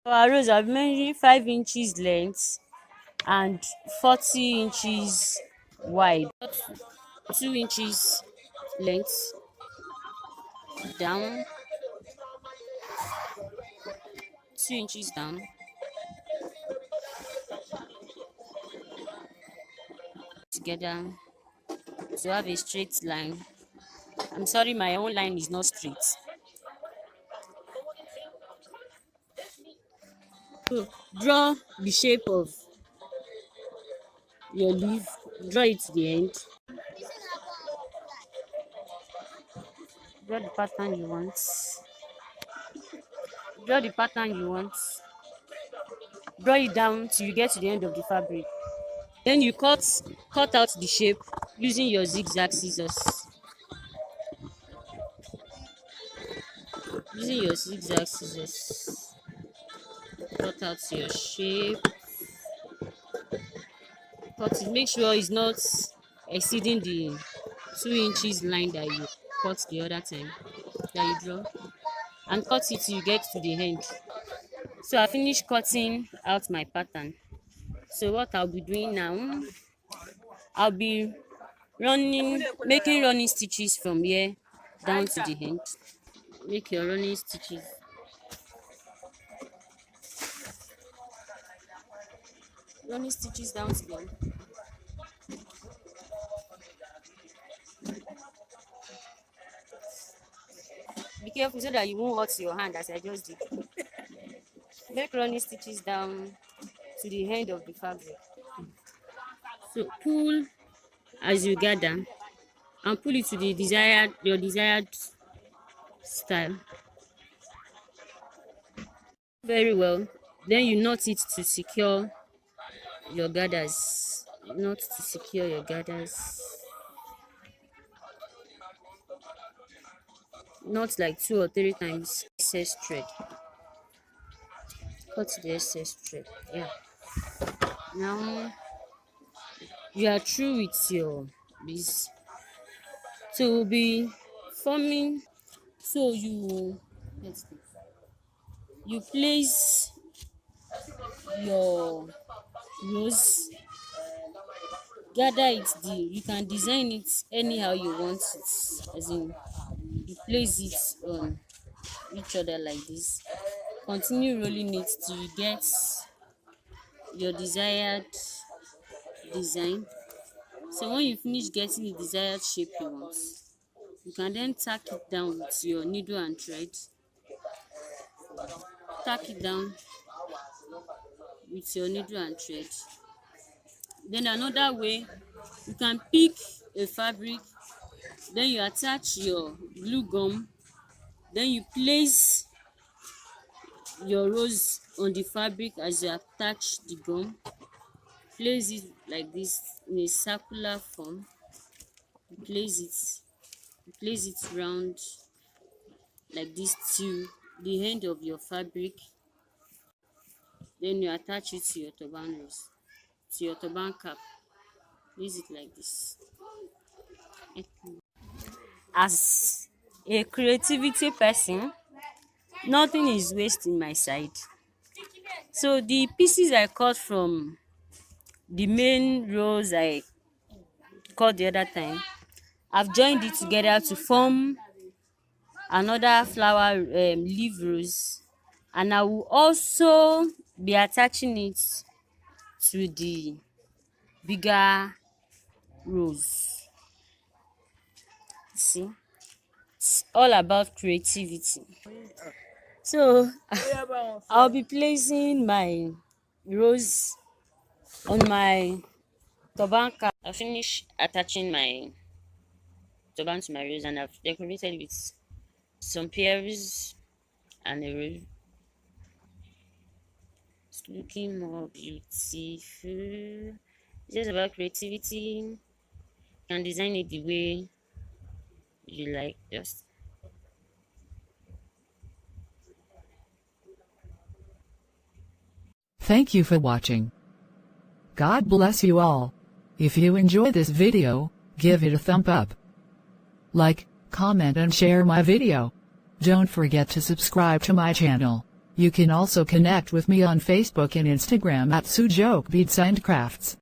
Our rose, I've measured 5 inches length and 40 inches wide. 2 inches length down, 2 inches down together to have a straight line. I'm sorry, my own line is not straight. So draw the shape of your leaf, draw it to the end, draw the pattern you want, draw the pattern you want, draw it down till you get to the end of the fabric. Then you cut out the shape using your zigzag scissors. Using your zigzag scissors, cut out your shape. Cut it. Make sure it's not exceeding the 2 inches line that you cut the other time that you draw, and cut it till you get to the end. So I finished cutting out my pattern. So what I'll be doing now, I'll be making running stitches from here down to the end. Make your running stitches. Running stitches down to the end. Be careful so that you won't hurt your hand as I just did. Make running stitches down to the end of the fabric. So pull as you gather and pull it to your desired style. Very well. Then you knot it to secure your gathers. Knot to secure your gathers. Knot like 2 or 3 times. Excess thread. Cut the excess thread. Yeah. Now you are through with your beads. So we'll be forming. So you place your rose, gather it. You can design it anyhow you want it, as in you place it on each other like this. Continue rolling it till you get your desired design. So when you finish getting the desired shape you want, you can then tack it down with your needle and thread. Tack it down with your needle and thread. Then another way, you can pick a fabric, then you attach your glue gum, then you place your rose on the fabric as you attach the gum. Place it like this in a circular form. Place it round like this to the end of your fabric. Then you attach it to your turban rose, to your turban cap. Place it like this. As a creativity person, nothing is wasted in my side. So the pieces I cut from the main rose I cut the other time, I've joined it together to form another flower leaf rose, and I will also be attaching it to the bigger rose. See, it's all about creativity. So I'll be placing my rose on my turban cap. I finished attaching my turban to my rose, and I've decorated with some pears and a rose. It's looking more beautiful. It's just about creativity. You can design it the way you like. Just Thank you for watching. God bless you all. If you enjoy this video, give it a thumb up. Like, comment and share my video. Don't forget to subscribe to my channel. You can also connect with me on Facebook and Instagram at Sujoke Beads and Crafts.